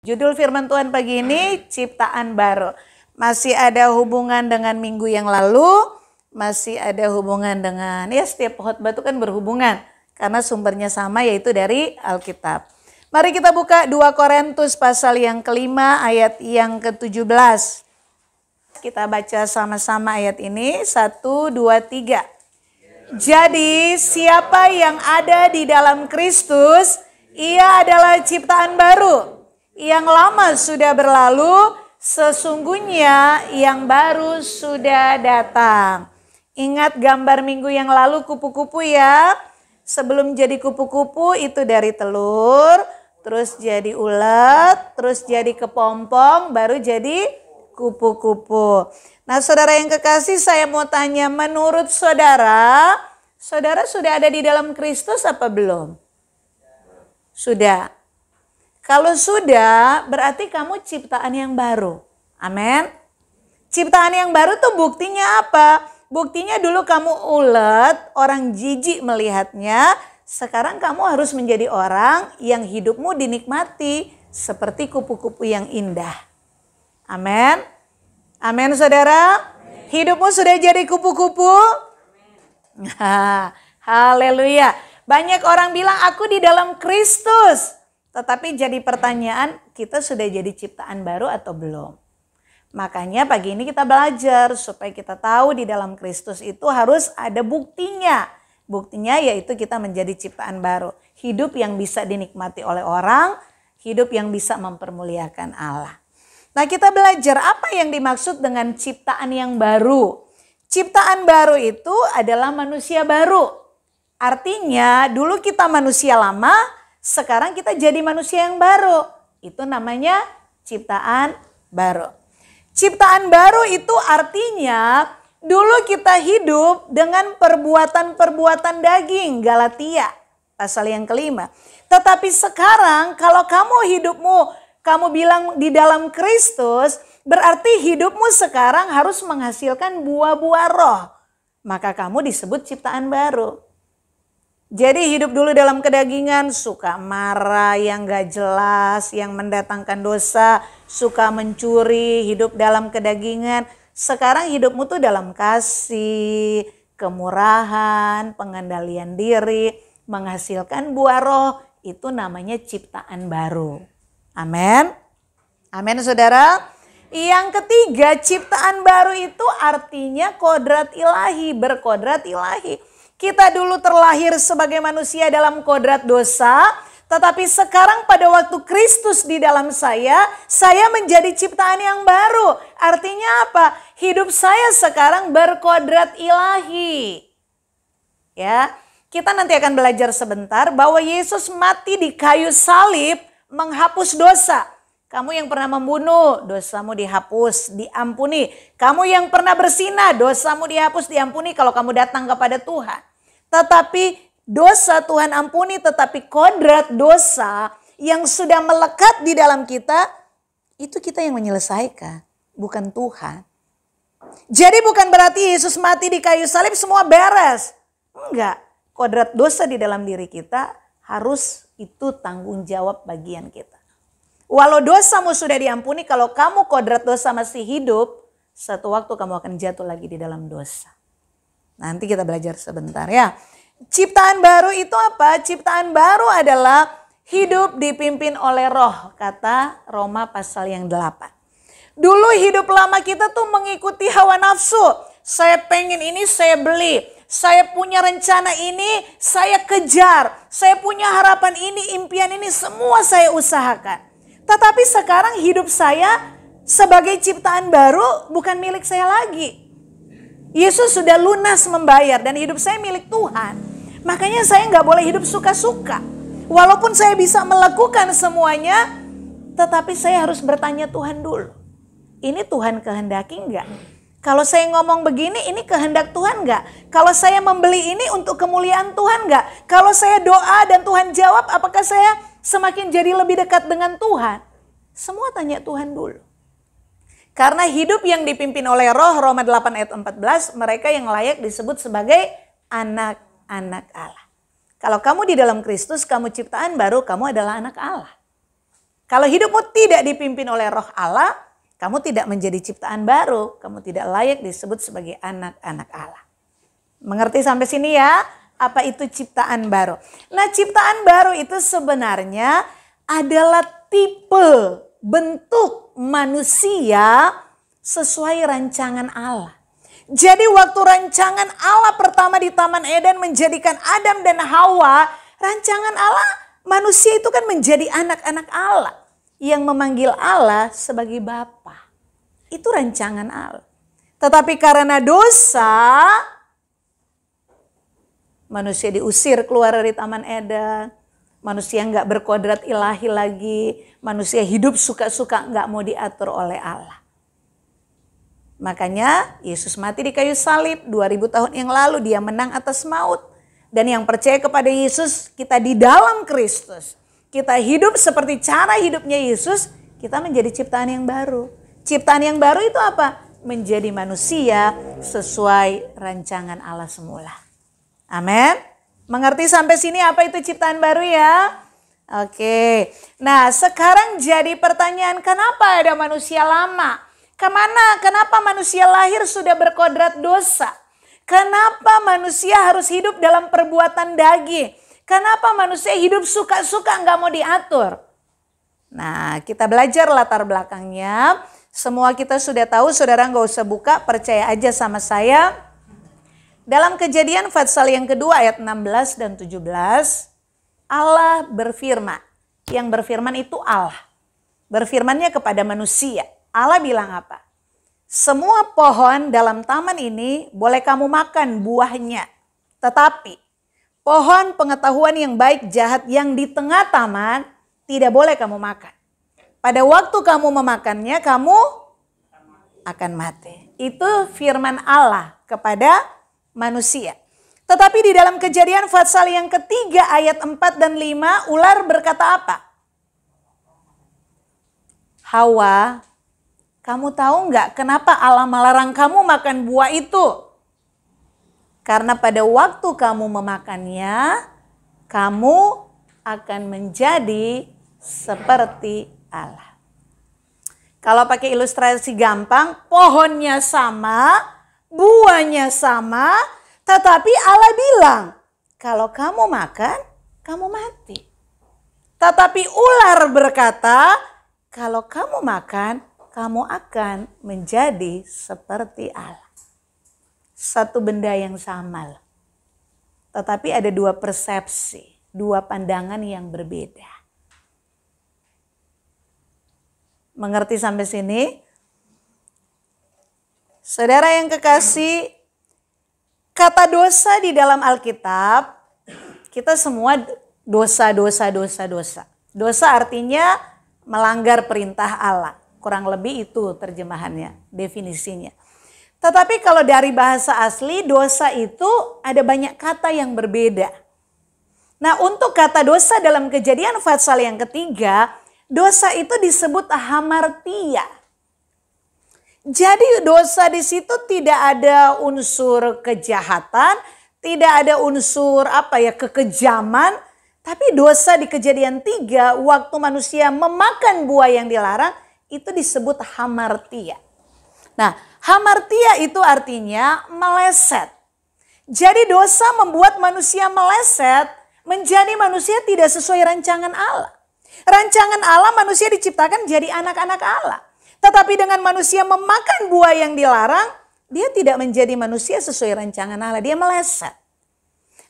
Judul firman Tuhan pagi ini ciptaan baru. Masih ada hubungan dengan minggu yang lalu, masih ada hubungan dengan, ya setiap khotbah itu kan berhubungan. Karena sumbernya sama yaitu dari Alkitab. Mari kita buka 2 Korintus pasal yang kelima ayat yang ke-17. Kita baca sama-sama ayat ini, 1, 2, 3. Jadi siapa yang ada di dalam Kristus, ia adalah ciptaan baru. Yang lama sudah berlalu, sesungguhnya yang baru sudah datang. Ingat gambar minggu yang lalu kupu-kupu ya. Sebelum jadi kupu-kupu itu dari telur, terus jadi ulet, terus jadi kepompong, baru jadi kupu-kupu. Nah saudara yang kekasih, saya mau tanya, menurut saudara, saudara sudah ada di dalam Kristus apa belum? Sudah. Kalau sudah, berarti kamu ciptaan yang baru. Amin. Ciptaan yang baru tuh buktinya apa? Buktinya dulu kamu ulet, orang jijik melihatnya. Sekarang kamu harus menjadi orang yang hidupmu dinikmati seperti kupu-kupu yang indah. Amin. Amin saudara. Hidupmu sudah jadi kupu-kupu. Haleluya. Banyak orang bilang aku di dalam Kristus. Tetapi jadi pertanyaan, kita sudah jadi ciptaan baru atau belum? Makanya pagi ini kita belajar supaya kita tahu di dalam Kristus itu harus ada buktinya. Buktinya yaitu kita menjadi ciptaan baru. Hidup yang bisa dinikmati oleh orang, hidup yang bisa mempermuliakan Allah. Nah kita belajar apa yang dimaksud dengan ciptaan yang baru. Ciptaan baru itu adalah manusia baru. Artinya dulu kita manusia lama, sekarang kita jadi manusia yang baru. Itu namanya ciptaan baru. Ciptaan baru itu artinya dulu kita hidup dengan perbuatan-perbuatan daging. Galatia pasal yang kelima. Tetapi sekarang kalau kamu bilang di dalam Kristus, berarti hidupmu sekarang harus menghasilkan buah-buah roh. Maka kamu disebut ciptaan baru. Jadi hidup dulu dalam kedagingan, suka marah, yang gak jelas, yang mendatangkan dosa, suka mencuri, hidup dalam kedagingan. Sekarang hidupmu tuh dalam kasih, kemurahan, pengendalian diri, menghasilkan buah roh, itu namanya ciptaan baru. Amin. Amin saudara. Yang ketiga, ciptaan baru itu artinya kodrat ilahi, berkodrat ilahi. Kita dulu terlahir sebagai manusia dalam kodrat dosa, tetapi sekarang pada waktu Kristus di dalam saya menjadi ciptaan yang baru. Artinya apa? Hidup saya sekarang berkodrat ilahi. Ya, kita nanti akan belajar sebentar bahwa Yesus mati di kayu salib menghapus dosa. Kamu yang pernah membunuh, dosamu dihapus, diampuni. Kamu yang pernah berzina, dosamu dihapus, diampuni kalau kamu datang kepada Tuhan. Tetapi dosa Tuhan ampuni, tetapi kodrat dosa yang sudah melekat di dalam kita, itu kita yang menyelesaikan, bukan Tuhan. Jadi bukan berarti Yesus mati di kayu salib semua beres. Enggak, kodrat dosa di dalam diri kita harus itu tanggung jawab bagian kita. Walau dosamu sudah diampuni, kalau kamu kodrat dosa masih hidup, satu waktu kamu akan jatuh lagi di dalam dosa. Nanti kita belajar sebentar ya. Ciptaan baru itu apa? Ciptaan baru adalah hidup dipimpin oleh roh, kata Roma pasal yang 8. Dulu hidup lama kita tuh mengikuti hawa nafsu. Saya pengen ini, saya beli. Saya punya rencana ini, saya kejar. Saya punya harapan ini, impian ini, semua saya usahakan. Tetapi sekarang hidup saya sebagai ciptaan baru bukan milik saya lagi. Yesus sudah lunas membayar dan hidup saya milik Tuhan. Makanya saya nggak boleh hidup suka-suka. Walaupun saya bisa melakukan semuanya, tetapi saya harus bertanya Tuhan dulu. Ini Tuhan kehendaki nggak? Kalau saya ngomong begini, ini kehendak Tuhan nggak? Kalau saya membeli ini untuk kemuliaan Tuhan nggak? Kalau saya doa dan Tuhan jawab, apakah saya semakin jadi lebih dekat dengan Tuhan? Semua tanya Tuhan dulu. Karena hidup yang dipimpin oleh roh, Roma 8 ayat 14, mereka yang layak disebut sebagai anak-anak Allah. Kalau kamu di dalam Kristus, kamu ciptaan baru, kamu adalah anak Allah. Kalau hidupmu tidak dipimpin oleh Roh Allah, kamu tidak menjadi ciptaan baru. Kamu tidak layak disebut sebagai anak-anak Allah. Mengerti sampai sini ya? Apa itu ciptaan baru? Nah, ciptaan baru itu sebenarnya adalah tipe bentuk manusia sesuai rancangan Allah. Jadi waktu rancangan Allah pertama di Taman Eden menjadikan Adam dan Hawa, rancangan Allah manusia itu kan menjadi anak-anak Allah yang memanggil Allah sebagai Bapa. Itu rancangan Allah. Tetapi karena dosa, manusia diusir keluar dari Taman Eden. Manusia nggak berkodrat ilahi lagi. Manusia hidup suka-suka nggak mau diatur oleh Allah. Makanya Yesus mati di kayu salib 2000 tahun yang lalu. Dia menang atas maut. Dan yang percaya kepada Yesus, kita di dalam Kristus. Kita hidup seperti cara hidupnya Yesus. Kita menjadi ciptaan yang baru. Ciptaan yang baru itu apa? Menjadi manusia sesuai rancangan Allah semula. Amin. Mengerti sampai sini apa itu ciptaan baru ya? Oke. Nah, sekarang jadi pertanyaan, kenapa ada manusia lama? Kenapa manusia lahir sudah berkodrat dosa? Kenapa manusia harus hidup dalam perbuatan daging? Kenapa manusia hidup suka-suka nggak mau diatur? Nah, kita belajar latar belakangnya. Semua kita sudah tahu, saudara nggak usah buka, percaya aja sama saya. Dalam Kejadian pasal yang kedua ayat 16 dan 17, Allah berfirman. Yang berfirman itu Allah. Berfirmannya kepada manusia. Allah bilang apa? Semua pohon dalam taman ini boleh kamu makan buahnya. Tetapi pohon pengetahuan yang baik jahat yang di tengah taman tidak boleh kamu makan. Pada waktu kamu memakannya kamu akan mati. Itu firman Allah kepada manusia. Tetapi di dalam Kejadian pasal yang ketiga ayat 4 dan 5 ular berkata apa? Hawa, kamu tahu nggak kenapa Allah melarang kamu makan buah itu? Karena pada waktu kamu memakannya, kamu akan menjadi seperti Allah. Kalau pakai ilustrasi gampang, pohonnya sama, buahnya sama, tetapi Allah bilang, kalau kamu makan, kamu mati. Tetapi ular berkata, kalau kamu makan, kamu akan menjadi seperti Allah. Satu benda yang sama. Tetapi ada dua persepsi, dua pandangan yang berbeda. Mengerti sampai sini? Saudara yang kekasih, kata dosa di dalam Alkitab, kita semua dosa. Dosa artinya melanggar perintah Allah. Kurang lebih itu terjemahannya, definisinya. Tetapi kalau dari bahasa asli, dosa itu ada banyak kata yang berbeda. Nah, untuk kata dosa dalam Kejadian pasal yang ketiga, dosa itu disebut hamartia. Jadi dosa di situ tidak ada unsur kejahatan, tidak ada unsur kekejaman, tapi dosa di Kejadian 3 waktu manusia memakan buah yang dilarang itu disebut hamartia. Nah, hamartia itu artinya meleset. Jadi dosa membuat manusia meleset, menjadi manusia tidak sesuai rancangan Allah. Rancangan Allah manusia diciptakan jadi anak-anak Allah. Tetapi dengan manusia memakan buah yang dilarang, dia tidak menjadi manusia sesuai rancangan Allah. Dia meleset.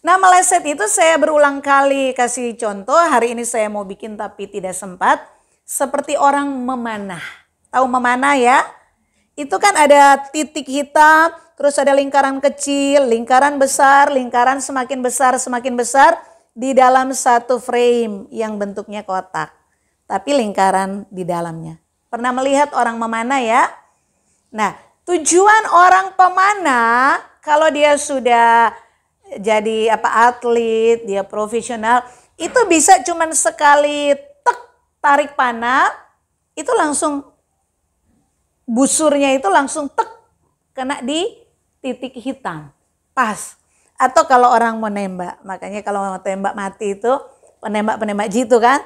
Nah, meleset itu saya berulang kali kasih contoh. Hari ini saya mau bikin tapi tidak sempat. Seperti orang memanah. Tahu memanah ya? Itu kan ada titik hitam, terus ada lingkaran kecil, lingkaran besar, lingkaran semakin besar di dalam satu frame yang bentuknya kotak. Tapi lingkaran di dalamnya. Pernah melihat orang memanah ya? Nah, tujuan orang pemanah kalau dia sudah jadi atlet, dia profesional, itu bisa cuman sekali tarik panah, itu langsung busurnya itu langsung kena di titik hitam. Pas. Atau kalau orang mau nembak, makanya kalau mau tembak mati itu penembak-penembak jitu kan,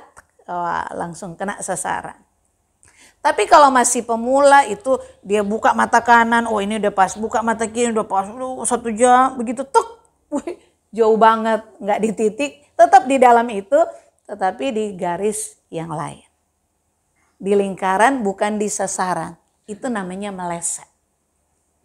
Wah, langsung kena sasaran. Tapi kalau masih pemula itu dia buka mata kanan, oh ini udah pas, buka mata kiri udah pas, 1 jam, begitu tuk, wih, jauh banget, nggak di titik, tetap di dalam itu, tetapi di garis yang lain. Di lingkaran bukan di sasaran, itu namanya meleset.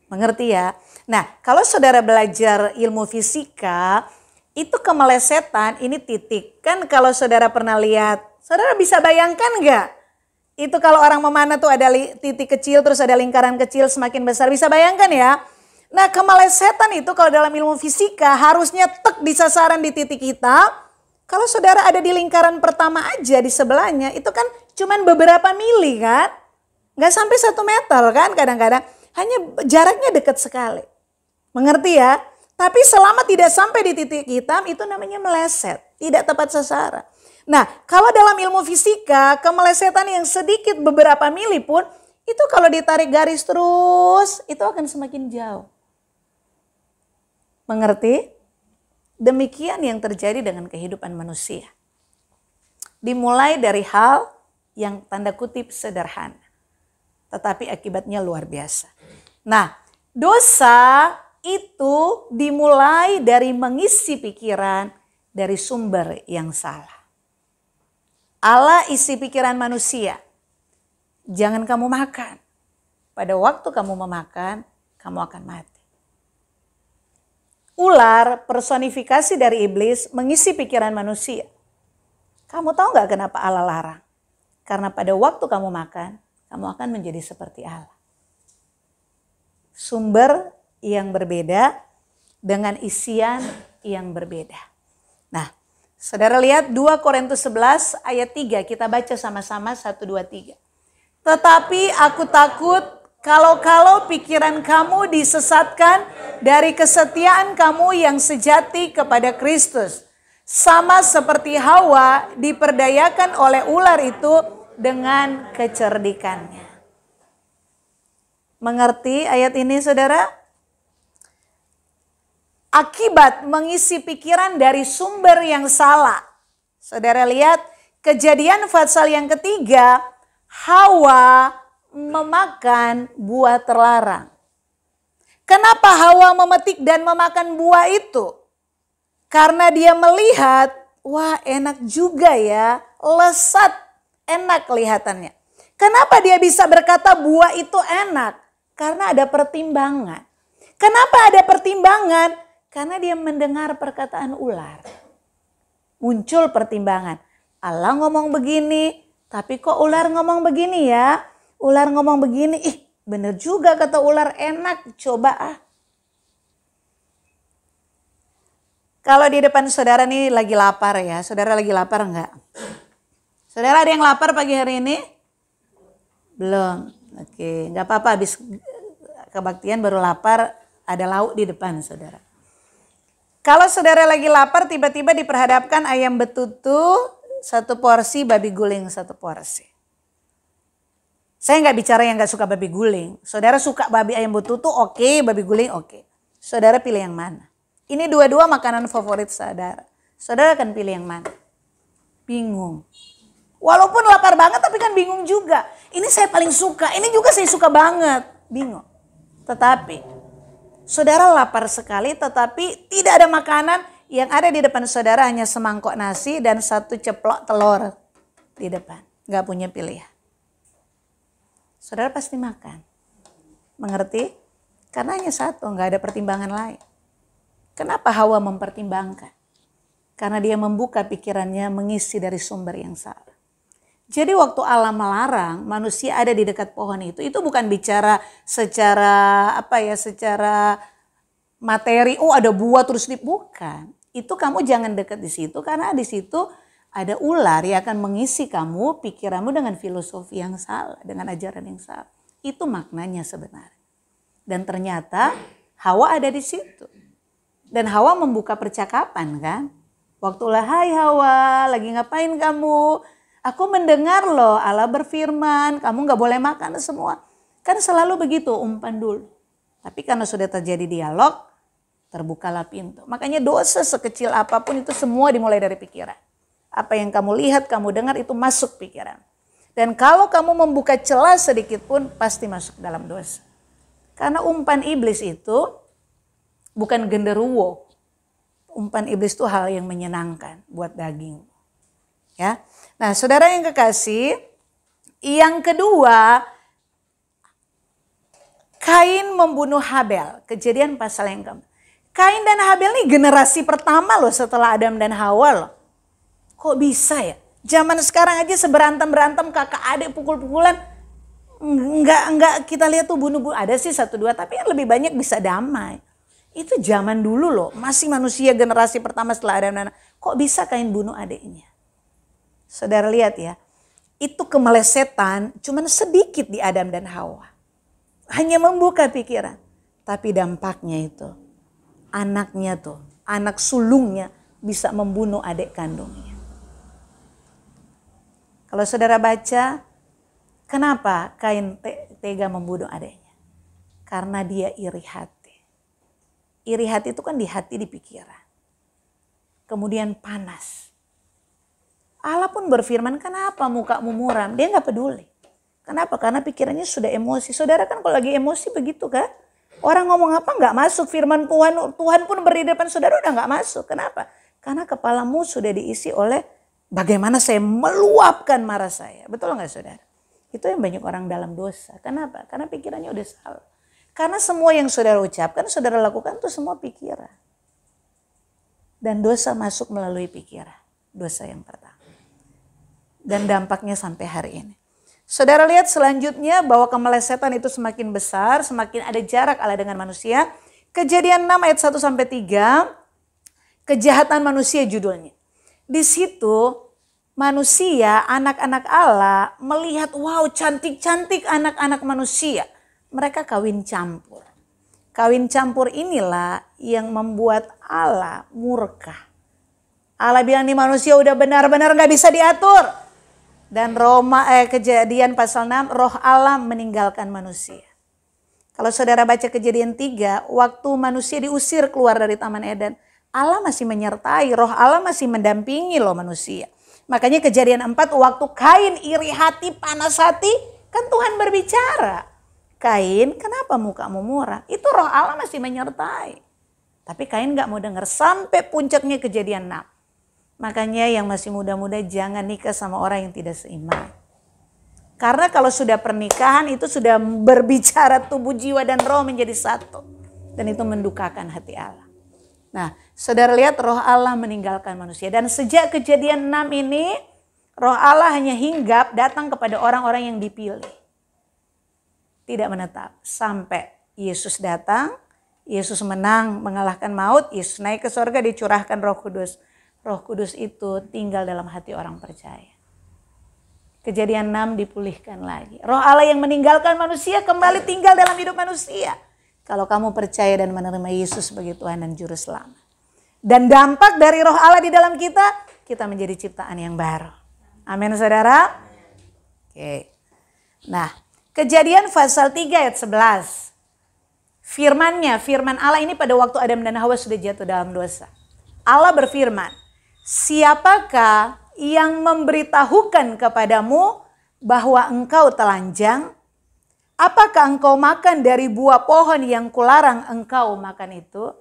Mengerti ya? Nah, kalau saudara belajar ilmu fisika, itu kemelesetan ini titik. Kan kalau saudara pernah lihat, saudara bisa bayangkan nggak? Itu kalau orang memanah tuh ada titik kecil terus ada lingkaran kecil semakin besar. Bisa bayangkan ya. Nah kemelesetan itu kalau dalam ilmu fisika harusnya tek di sasaran di titik hitam. Kalau saudara ada di lingkaran pertama aja di sebelahnya itu kan cuman beberapa mili kan. Gak sampai 1 meter kan kadang-kadang. Hanya jaraknya dekat sekali. Mengerti ya? Tapi selama tidak sampai di titik hitam itu namanya meleset. Tidak tepat sasaran. Nah, kalau dalam ilmu fisika, kemelesetan yang sedikit beberapa mili pun, itu kalau ditarik garis terus, itu akan semakin jauh. Mengerti? Demikian yang terjadi dengan kehidupan manusia. Dimulai dari hal yang tanda kutip sederhana. Tetapi akibatnya luar biasa. Nah, dosa itu dimulai dari mengisi pikiran dari sumber yang salah. Allah isi pikiran manusia. Jangan kamu makan. Pada waktu kamu memakan, kamu akan mati. Ular personifikasi dari iblis mengisi pikiran manusia. Kamu tahu gak kenapa Allah larang? Karena pada waktu kamu makan, kamu akan menjadi seperti Allah. Sumber yang berbeda dengan isian yang berbeda. Nah, saudara lihat 2 Korintus 11 ayat 3. Kita baca sama-sama 1, 2, 3. Tetapi aku takut kalau pikiran kamu disesatkan dari kesetiaan kamu yang sejati kepada Kristus. Sama seperti Hawa diperdayakan oleh ular itu dengan kecerdikannya. Mengerti ayat ini saudara? Akibat mengisi pikiran dari sumber yang salah. Saudara lihat Kejadian pasal yang ketiga, Hawa memakan buah terlarang. Kenapa Hawa memetik dan memakan buah itu? Karena dia melihat, wah enak juga ya, lesat, enak kelihatannya. Kenapa dia bisa berkata buah itu enak? Karena ada pertimbangan. Kenapa ada pertimbangan? Karena dia mendengar perkataan ular. Muncul pertimbangan. Allah ngomong begini, tapi kok ular ngomong begini ya? Ular ngomong begini, bener juga kata ular, enak, coba ah. Kalau di depan saudara nih lagi lapar ya, saudara lagi lapar enggak? Saudara ada yang lapar pagi hari ini? Belum, oke, enggak apa-apa, habis kebaktian baru lapar, ada lauk di depan saudara. Kalau saudara lagi lapar tiba-tiba diperhadapkan ayam betutu, 1 porsi, babi guling 1 porsi. Saya nggak bicara yang nggak suka babi guling. Saudara suka babi ayam betutu, oke, babi guling oke. Saudara pilih yang mana? Ini dua-dua makanan favorit saudara. Saudara akan pilih yang mana? Bingung. Walaupun lapar banget tapi kan bingung juga. Ini saya paling suka, ini juga saya suka banget. Bingung. Tetapi saudara lapar sekali tetapi tidak ada makanan. Yang ada di depan saudara hanya semangkok nasi dan 1 ceplok telur di depan. Gak punya pilihan. Saudara pasti makan. Mengerti? Karena hanya 1, gak ada pertimbangan lain. Kenapa Hawa mempertimbangkan? Karena dia membuka pikirannya mengisi dari sumber yang salah. Jadi waktu Allah melarang manusia ada di dekat pohon itu bukan bicara secara secara materi, ada buah terus bukan. Itu kamu jangan dekat di situ karena di situ ada ular yang akan mengisi kamu, pikiranmu dengan filosofi yang salah, dengan ajaran yang salah. Itu maknanya sebenarnya. Dan ternyata Hawa ada di situ. Dan Hawa membuka percakapan kan. Waktu ular, hai Hawa, lagi ngapain kamu? Aku mendengar loh Allah berfirman, kamu gak boleh makan semua. Kan selalu begitu, umpan dulu. Tapi karena sudah terjadi dialog, terbukalah pintu. Makanya dosa sekecil apapun itu semua dimulai dari pikiran. Apa yang kamu lihat, kamu dengar itu masuk pikiran. Dan kalau kamu membuka celah sedikit pun pasti masuk dalam dosa. Karena umpan iblis itu bukan genderuwo. Umpan iblis itu hal yang menyenangkan buat daging. Ya. Nah, saudara yang kekasih, yang kedua, Kain membunuh Habel. Kejadian pasal yang keempat. Kain dan Habel ini generasi pertama loh setelah Adam dan Hawa loh. Kok bisa ya? Zaman sekarang aja seberantem-berantem kakak adik pukul-pukulan. Enggak kita lihat tuh bunuh-bunuh. Ada sih 1-2 tapi yang lebih banyak bisa damai. Itu zaman dulu loh. Masih manusia generasi pertama setelah Adam dan Hawa. Kok bisa Kain bunuh adiknya? Saudara lihat ya. Itu kemelesetan cuman sedikit di Adam dan Hawa. Hanya membuka pikiran. Tapi dampaknya itu. Anaknya tuh. Anak sulungnya bisa membunuh adik kandungnya. Kalau saudara baca, kenapa Kain tega membunuh adiknya? Karena dia iri hati. Iri hati itu kan di hati, di pikiran. Kemudian panas. Allah pun berfirman, kenapa mukamu muram? Dia gak peduli. Kenapa? Karena pikirannya sudah emosi. Saudara kan kalau lagi emosi begitu kan? Orang ngomong apa gak masuk. Firman Tuhan pun berdiri depan saudara udah gak masuk. Kenapa? Karena kepalamu sudah diisi oleh bagaimana saya meluapkan marah saya. Betul gak saudara? Itu yang banyak orang dalam dosa. Kenapa? Karena pikirannya udah salah. Karena semua yang saudara ucapkan, saudara lakukan itu semua pikiran. Dan dosa masuk melalui pikiran. Dosa yang pertama. Dan dampaknya sampai hari ini. Saudara lihat selanjutnya bahwa kemelesetan itu semakin besar, semakin ada jarak Allah dengan manusia. Kejadian 6 ayat 1-3, kejahatan manusia judulnya. Di situ manusia, anak-anak Allah melihat wow cantik-cantik anak-anak manusia. Mereka kawin campur. Kawin campur inilah yang membuat Allah murka. Allah bilang nih manusia udah benar-benar gak bisa diatur. Dan Kejadian pasal 6, roh Allah meninggalkan manusia. Kalau saudara baca Kejadian 3, waktu manusia diusir keluar dari Taman Eden, Allah masih menyertai, roh Allah masih mendampingi loh manusia. Makanya Kejadian 4, waktu Kain iri hati, panas hati, kan Tuhan berbicara. Kain, kenapa mukamu muram? Itu roh Allah masih menyertai. Tapi Kain gak mau dengar sampai puncaknya Kejadian 6. Makanya yang masih muda-muda jangan nikah sama orang yang tidak seiman. Karena kalau sudah pernikahan itu sudah berbicara tubuh, jiwa dan roh menjadi satu. Dan itu mendukakan hati Allah. Nah, saudara lihat roh Allah meninggalkan manusia. Dan sejak Kejadian 6 ini, roh Allah hanya hinggap datang kepada orang-orang yang dipilih. Tidak menetap. Sampai Yesus datang, Yesus menang mengalahkan maut, Yesus naik ke surga, dicurahkan Roh Kudus. Roh Kudus itu tinggal dalam hati orang percaya. Kejadian 6 dipulihkan lagi. Roh Allah yang meninggalkan manusia kembali tinggal dalam hidup manusia. Kalau kamu percaya dan menerima Yesus sebagai Tuhan dan Juru Selamat. Dan dampak dari roh Allah di dalam kita, kita menjadi ciptaan yang baru. Amin saudara. Oke. Nah, Kejadian pasal 3 ayat 11. Firman Allah ini pada waktu Adam dan Hawa sudah jatuh dalam dosa. Allah berfirman, siapakah yang memberitahukan kepadamu bahwa engkau telanjang? Apakah engkau makan dari buah pohon yang kularang engkau makan itu?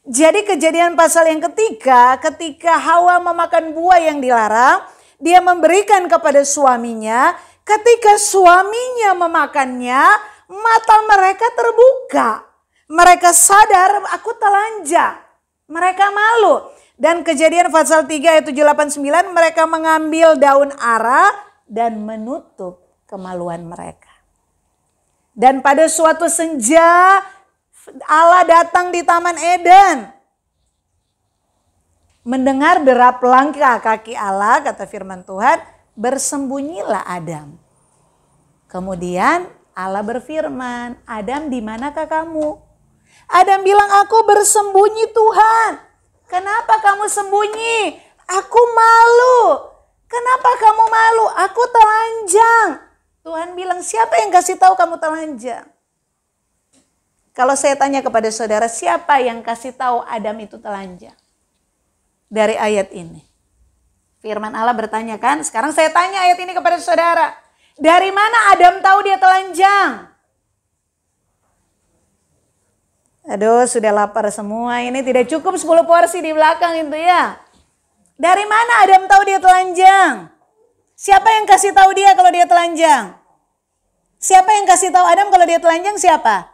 Jadi Kejadian pasal yang ketiga, ketika Hawa memakan buah yang dilarang, dia memberikan kepada suaminya. Ketika suaminya memakannya, mata mereka terbuka. Mereka sadar aku telanjang. Mereka malu. Dan Kejadian pasal 3 ayat 7-8-9 mereka mengambil daun ara dan menutup kemaluan mereka. Dan pada suatu senja Allah datang di Taman Eden. Mendengar derap langkah kaki Allah, kata firman Tuhan, bersembunyilah Adam. Kemudian Allah berfirman, Adam di manakah kamu? Adam bilang, aku bersembunyi Tuhan. Kenapa kamu sembunyi? Aku malu. Kenapa kamu malu? Aku telanjang. Tuhan bilang, siapa yang kasih tahu kamu telanjang? Kalau saya tanya kepada saudara, siapa yang kasih tahu Adam itu telanjang? Dari ayat ini. Firman Allah bertanya kan, sekarang saya tanya ayat ini kepada saudara. Dari mana Adam tahu dia telanjang? Aduh, sudah lapar semua. Ini tidak cukup 10 porsi di belakang itu ya. Dari mana Adam tahu dia telanjang? Siapa yang kasih tahu dia kalau dia telanjang? Siapa yang kasih tahu Adam kalau dia telanjang? Siapa?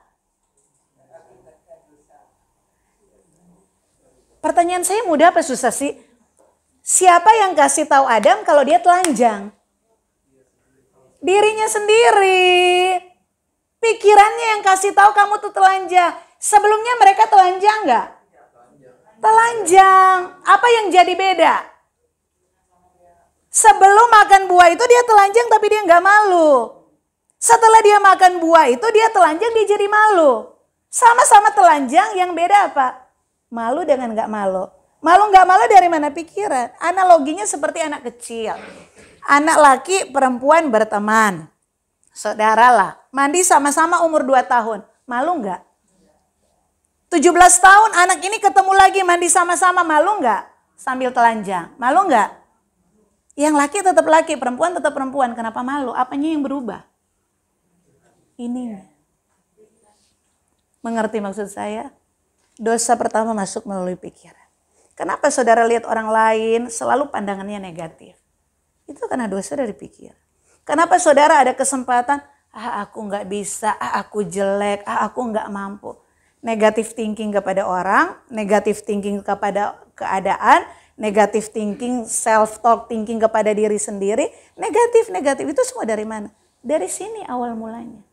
Pertanyaan saya mudah apa susah sih? Siapa yang kasih tahu Adam kalau dia telanjang? Dirinya sendiri. Pikirannya yang kasih tahu kamu tuh telanjang. Sebelumnya mereka telanjang nggak? Telanjang. Apa yang jadi beda? Sebelum makan buah itu dia telanjang tapi dia nggak malu. Setelah dia makan buah itu dia telanjang, dia jadi malu. Sama-sama telanjang, yang beda apa? Malu dengan nggak malu. Malu nggak malu dari mana? Pikiran. Analoginya seperti anak kecil. Anak laki perempuan berteman. Saudara lah, mandi sama-sama umur 2 tahun. Malu nggak? 17 tahun anak ini ketemu lagi mandi sama-sama, malu nggak? Sambil telanjang, malu nggak? Yang laki tetap laki, perempuan tetap perempuan. Kenapa malu? Apanya yang berubah? Ini. Mengerti maksud saya? Dosa pertama masuk melalui pikiran. Kenapa saudara lihat orang lain selalu pandangannya negatif? Itu karena dosa dari pikiran. Kenapa saudara ada kesempatan, aku nggak bisa, aku jelek, aku nggak mampu. Negatif thinking kepada orang, negatif thinking kepada keadaan, negatif thinking, self-talk thinking kepada diri sendiri. Negatif itu semua dari mana? Dari sini awal mulanya.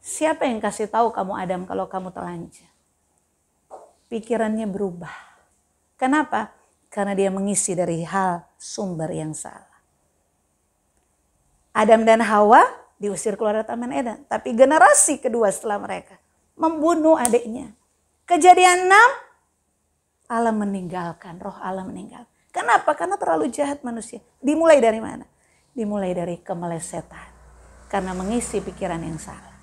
Siapa yang kasih tahu kamu Adam kalau kamu telanjang? Pikirannya berubah. Kenapa? Karena dia mengisi dari hal sumber yang salah. Adam dan Hawa diusir keluar dari Taman Eden. Tapi generasi kedua setelah mereka membunuh adiknya. Kejadian 6, Allah meninggalkan, roh Allah meninggal. Kenapa? Karena terlalu jahat manusia. Dimulai dari mana? Dimulai dari kemelesetan. Karena mengisi pikiran yang salah.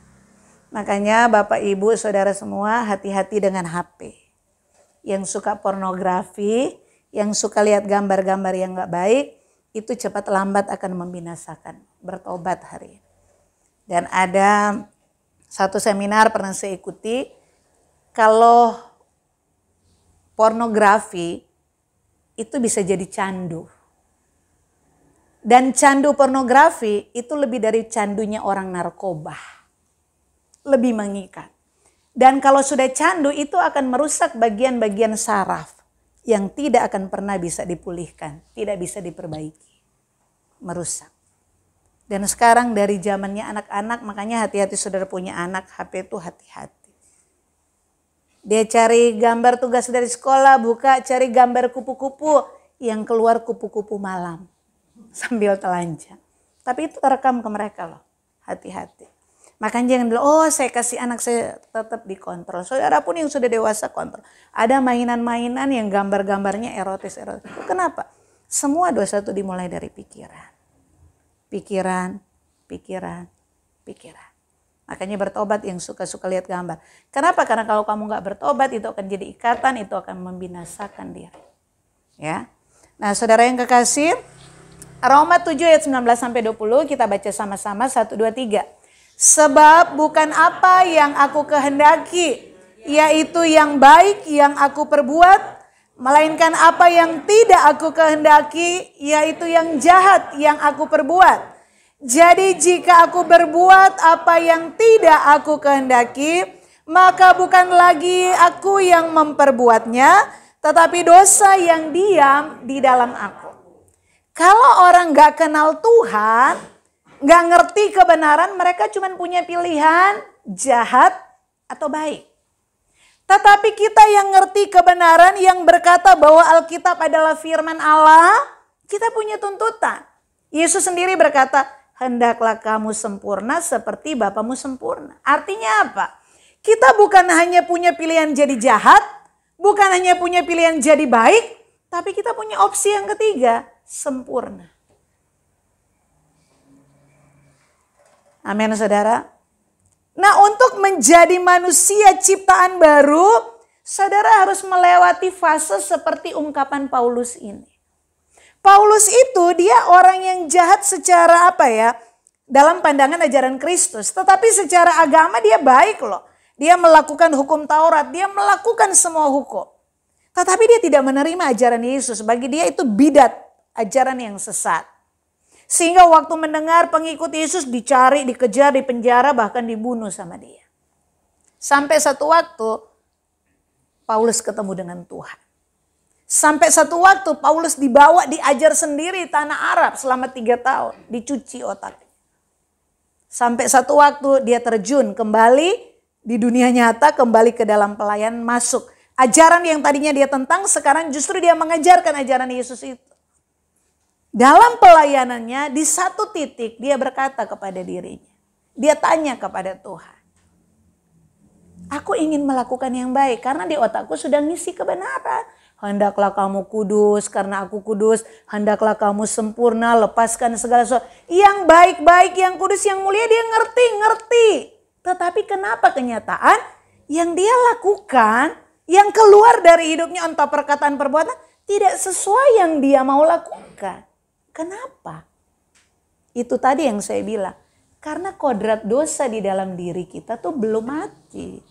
Makanya Bapak Ibu Saudara semua hati-hati dengan HP. Yang suka pornografi, yang suka lihat gambar-gambar yang gak baik, itu cepat lambat akan membinasakan. Bertobat hari ini. Dan ada satu seminar pernah saya ikuti, kalau pornografi itu bisa jadi candu. Dan candu pornografi itu lebih dari candunya orang narkoba. Lebih mengikat. Dan kalau sudah candu itu akan merusak bagian-bagian saraf yang tidak akan pernah bisa dipulihkan, tidak bisa diperbaiki. Merusak. Dan sekarang dari zamannya anak-anak, makanya hati-hati saudara punya anak, HP itu hati-hati. Dia cari gambar tugas dari sekolah, buka cari gambar kupu-kupu, yang keluar kupu-kupu malam. Sambil telanjang. Tapi itu terekam ke mereka loh, hati-hati. Makanya jangan bilang, oh saya kasih anak saya tetap dikontrol. Saudara pun yang sudah dewasa kontrol. Ada mainan-mainan yang gambar-gambarnya erotis. Kenapa? Semua dosa itu dimulai dari pikiran. Pikiran. Makanya bertobat yang suka-suka lihat gambar. Kenapa? Karena kalau kamu gak bertobat itu akan jadi ikatan, itu akan membinasakan diri. Ya. Nah saudara yang kekasih, Roma 7 ayat 19-20 kita baca sama-sama 1, 2, 3. Sebab bukan apa yang aku kehendaki, yaitu yang baik yang aku perbuat, melainkan apa yang tidak aku kehendaki, yaitu yang jahat yang aku perbuat. Jadi jika aku berbuat apa yang tidak aku kehendaki, maka bukan lagi aku yang memperbuatnya, tetapi dosa yang diam di dalam aku. Kalau orang gak kenal Tuhan, gak ngerti kebenaran, mereka cuma punya pilihan jahat atau baik. Tetapi kita yang ngerti kebenaran, yang berkata bahwa Alkitab adalah firman Allah, kita punya tuntutan. Yesus sendiri berkata, hendaklah kamu sempurna seperti Bapamu sempurna. Artinya apa? Kita bukan hanya punya pilihan jadi jahat, bukan hanya punya pilihan jadi baik, tapi kita punya opsi yang ketiga, sempurna. Amin saudara. Nah untuk menjadi manusia ciptaan baru, saudara harus melewati fase seperti ungkapan Paulus ini. Paulus itu dia orang yang jahat secara apa ya? Dalam pandangan ajaran Kristus. Tetapi secara agama dia baik loh. Dia melakukan hukum Taurat. Dia melakukan semua hukum. Tetapi dia tidak menerima ajaran Yesus. Bagi dia itu bidat. Ajaran yang sesat. Sehingga waktu mendengar pengikut Yesus dicari, dikejar, dipenjara, bahkan dibunuh sama dia. Sampai satu waktu Paulus ketemu dengan Tuhan. Sampai satu waktu Paulus dibawa diajar sendiri tanah Arab selama 3 tahun. Dicuci otaknya. Sampai satu waktu dia terjun kembali di dunia nyata, kembali ke dalam pelayanan, masuk. Ajaran yang tadinya dia tentang, sekarang justru dia mengajarkan ajaran Yesus itu. Dalam pelayanannya di satu titik dia berkata kepada dirinya. Dia tanya kepada Tuhan. Aku ingin melakukan yang baik karena di otakku sudah ngisi kebenaran. Hendaklah kamu kudus karena aku kudus. Hendaklah kamu sempurna, lepaskan segala sesuatu. Yang baik-baik, yang kudus, yang mulia dia ngerti. Tetapi kenapa kenyataan yang dia lakukan, yang keluar dari hidupnya entah perkataan perbuatan, tidak sesuai yang dia mau lakukan. Kenapa? Itu tadi yang saya bilang. Karena kodrat dosa di dalam diri kita tuh belum mati.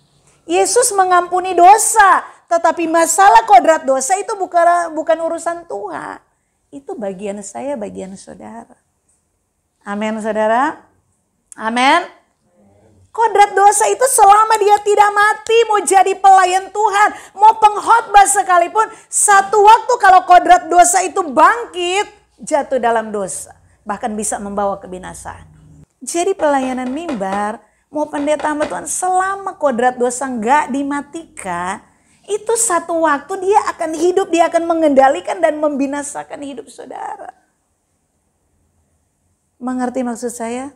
Yesus mengampuni dosa. Tetapi masalah kodrat dosa itu bukan urusan Tuhan. Itu bagian saya, bagian saudara. Amin saudara. Amin. Kodrat dosa itu selama dia tidak mati, mau jadi pelayan Tuhan, mau pengkhotbah sekalipun, satu waktu kalau kodrat dosa itu bangkit, jatuh dalam dosa. Bahkan bisa membawa kebinasaan. Jadi pelayanan mimbar, mau pendeta hamba Tuhan, selama kodrat dosa enggak dimatikan, itu satu waktu dia akan hidup, dia akan mengendalikan dan membinasakan hidup saudara. Mengerti maksud saya?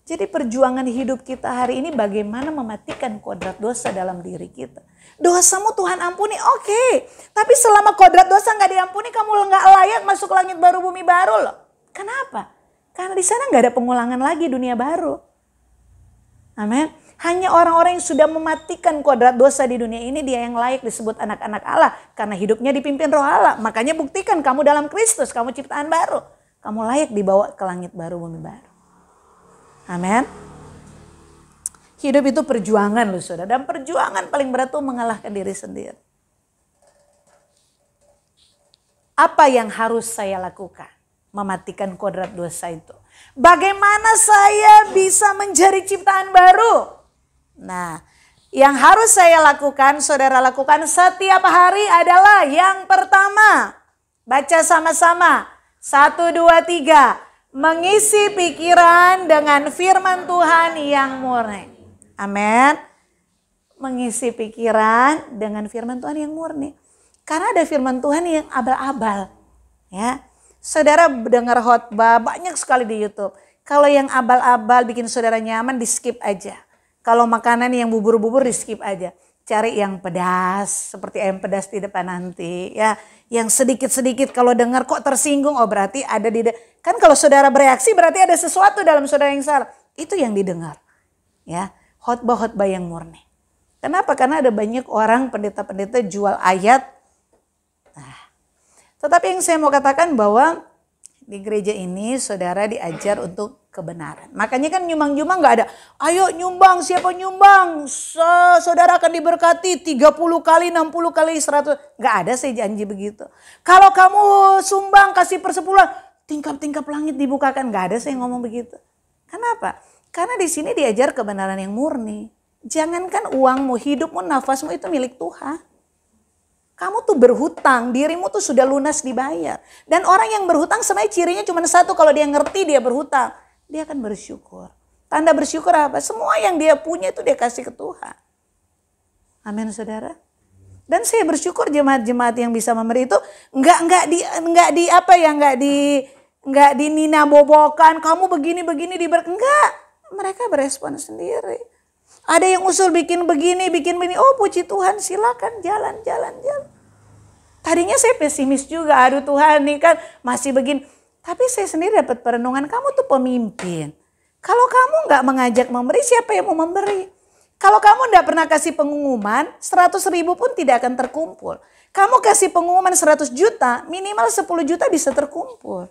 Jadi perjuangan hidup kita hari ini bagaimana mematikan kodrat dosa dalam diri kita. Dosamu Tuhan ampuni, oke. Tapi selama kodrat dosa nggak diampuni, kamu nggak layak masuk langit baru bumi baru loh. Kenapa? Karena di sana nggak ada pengulangan lagi dunia baru. Amin. Hanya orang-orang yang sudah mematikan kodrat dosa di dunia ini, dia yang layak disebut anak-anak Allah. Karena hidupnya dipimpin roh Allah. Makanya buktikan kamu dalam Kristus, kamu ciptaan baru. Kamu layak dibawa ke langit baru bumi baru. Amin. Hidup itu perjuangan loh saudara. Dan perjuangan paling berat itu mengalahkan diri sendiri. Apa yang harus saya lakukan? Mematikan kodrat dosa itu. Bagaimana saya bisa menjadi ciptaan baru? Nah, yang harus saya lakukan, saudara lakukan setiap hari adalah yang pertama. Baca sama-sama. 1, 2, 3. Mengisi pikiran dengan firman Tuhan yang murni. Amin. Mengisi pikiran dengan firman Tuhan yang murni. Karena ada firman Tuhan yang abal-abal. Ya. Saudara dengar khotbah banyak sekali di YouTube. Kalau yang abal-abal bikin saudara nyaman, di skip aja. Kalau makanan yang bubur-bubur, di skip aja. Cari yang pedas, seperti ayam pedas di depan nanti. Ya, yang sedikit-sedikit kalau dengar kok tersinggung, oh berarti ada di... Kan kalau saudara bereaksi berarti ada sesuatu dalam saudara yang salah. Itu yang didengar. Ya, khotbah-khotbah yang murni. Kenapa? Karena ada banyak orang pendeta-pendeta jual ayat. Nah, tetapi yang saya mau katakan bahwa di gereja ini saudara diajar untuk kebenaran. Makanya kan nyumbang-nyumbang gak ada. Ayo nyumbang, siapa nyumbang? Saudara akan diberkati 30 kali, 60 kali, 100. Gak ada saya janji begitu. Kalau kamu sumbang kasih persepuluhan, tingkap-tingkap langit dibukakan. Gak ada saya ngomong begitu. Kenapa? Karena di sini diajar kebenaran yang murni. Jangankan uangmu, hidupmu, nafasmu itu milik Tuhan. Kamu tuh berhutang, dirimu tuh sudah lunas dibayar. Dan orang yang berhutang sebenarnya cirinya cuma satu, kalau dia ngerti dia berhutang. Dia akan bersyukur. Tanda bersyukur apa? Semua yang dia punya itu dia kasih ke Tuhan. Amin saudara. Dan saya bersyukur jemaat-jemaat yang bisa memberi itu enggak di nina bobokan. Kamu begini enggak. Mereka berespon sendiri. Ada yang usul bikin begini. Oh puji Tuhan, silakan jalan. Tadinya saya pesimis juga. Aduh Tuhan nih kan masih begini. Tapi saya sendiri dapat perenungan, kamu tuh pemimpin. Kalau kamu nggak mengajak memberi, siapa yang mau memberi? Kalau kamu tidak pernah kasih pengumuman, 100.000 pun tidak akan terkumpul. Kamu kasih pengumuman 100 juta, minimal 10 juta bisa terkumpul.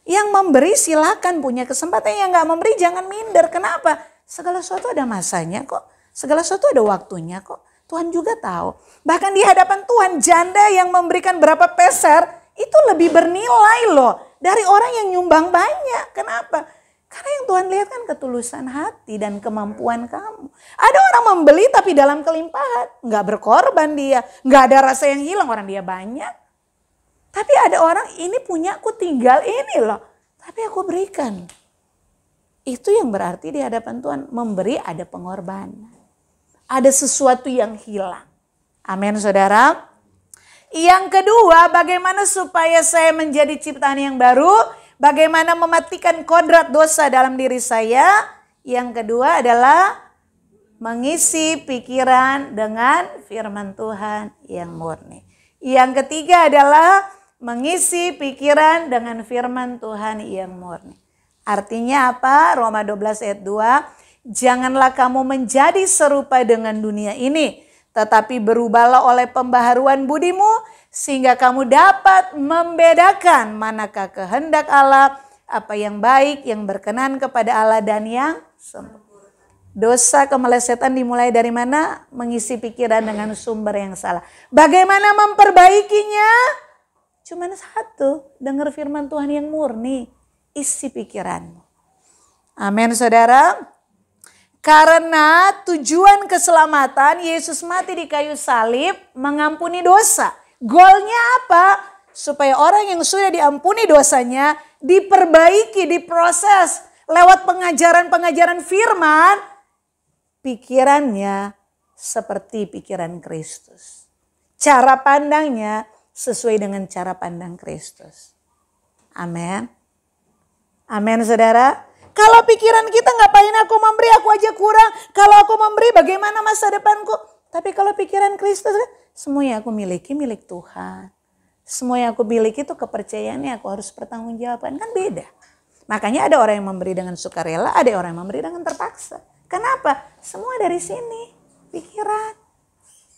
Yang memberi silakan punya kesempatan, yang gak memberi jangan minder. Kenapa? Segala sesuatu ada masanya kok. Segala sesuatu ada waktunya kok. Tuhan juga tahu. Bahkan di hadapan Tuhan, janda yang memberikan berapa peser, itu lebih bernilai loh. Dari orang yang nyumbang banyak. Kenapa? Karena yang Tuhan lihat kan ketulusan hati dan kemampuan kamu. Ada orang membeli tapi dalam kelimpahan. Nggak berkorban dia. Nggak ada rasa yang hilang, orang dia banyak. Tapi ada orang, ini punya aku tinggal ini loh. Tapi aku berikan. Itu yang berarti di hadapan Tuhan. Memberi ada pengorbanan. Ada sesuatu yang hilang. Amin saudara. Yang kedua, bagaimana supaya saya menjadi ciptaan yang baru? Bagaimana mematikan kodrat dosa dalam diri saya? Yang kedua adalah mengisi pikiran dengan firman Tuhan yang murni. Yang ketiga adalah mengisi pikiran dengan firman Tuhan yang murni. Artinya apa? Roma 12 ayat 2. Janganlah kamu menjadi serupa dengan dunia ini, tetapi berubahlah oleh pembaharuan budimu, sehingga kamu dapat membedakan manakah kehendak Allah, apa yang baik, yang berkenan kepada Allah dan yang sempurna. Dosa kemelesetan dimulai dari mana? Mengisi pikiran dengan sumber yang salah. Bagaimana memperbaikinya? Cuman satu, dengar firman Tuhan yang murni, isi pikiranmu. Amin saudara. Karena tujuan keselamatan, Yesus mati di kayu salib mengampuni dosa. Goalnya apa? Supaya orang yang sudah diampuni dosanya diperbaiki, diproses lewat pengajaran-pengajaran firman. Pikirannya seperti pikiran Kristus. Cara pandangnya sesuai dengan cara pandang Kristus. Amin. Amin saudara. Kalau pikiran kita ngapain aku memberi, aku aja kurang. Kalau aku memberi bagaimana masa depanku. Tapi kalau pikiran Kristus, semua yang aku miliki milik Tuhan. Semua yang aku miliki itu kepercayaannya, aku harus bertanggungjawabkan. Kan beda. Makanya ada orang yang memberi dengan sukarela, ada orang yang memberi dengan terpaksa. Kenapa? Semua dari sini, pikiran.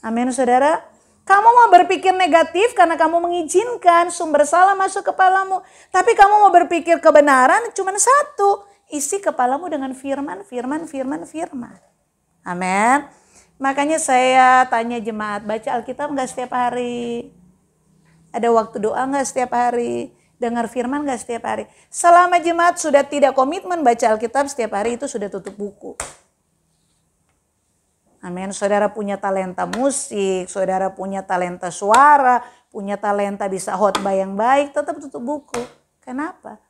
Amin saudara. Kamu mau berpikir negatif karena kamu mengizinkan sumber salah masuk kepalamu. Tapi kamu mau berpikir kebenaran cuma satu. Isi kepalamu dengan firman. Amin. Makanya saya tanya jemaat, baca Alkitab gak setiap hari? Ada waktu doa gak setiap hari? Dengar firman gak setiap hari? Selama jemaat sudah tidak komitmen baca Alkitab setiap hari, itu sudah tutup buku. Amin. Saudara punya talenta musik, saudara punya talenta suara, punya talenta bisa khotbah yang baik, tetap tutup buku. Kenapa?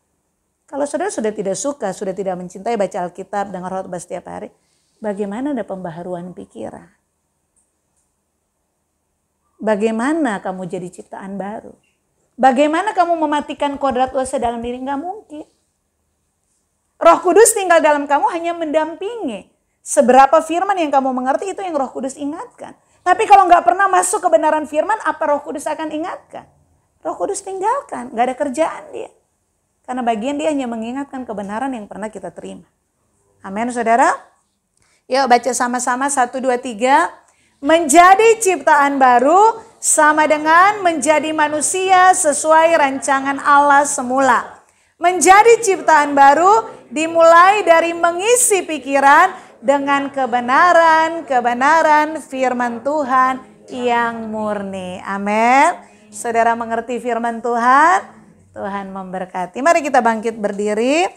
Kalau saudara sudah tidak suka, sudah tidak mencintai baca Alkitab, dengar khotbah setiap hari, bagaimana ada pembaharuan pikiran? Bagaimana kamu jadi ciptaan baru? Bagaimana kamu mematikan kodrat dosa dalam diri? Nggak mungkin. Roh Kudus tinggal dalam kamu hanya mendampingi. Seberapa firman yang kamu mengerti itu yang Roh Kudus ingatkan. Tapi kalau nggak pernah masuk kebenaran firman, apa Roh Kudus akan ingatkan? Roh Kudus tinggalkan, nggak ada kerjaan dia. Karena bagian dia hanya mengingatkan kebenaran yang pernah kita terima. Amin saudara. Yuk baca sama-sama 1, 2, 3. Menjadi ciptaan baru sama dengan menjadi manusia sesuai rancangan Allah semula. Menjadi ciptaan baru dimulai dari mengisi pikiran dengan kebenaran firman Tuhan yang murni. Amin. Saudara mengerti firman Tuhan? Tuhan memberkati. Mari kita bangkit berdiri.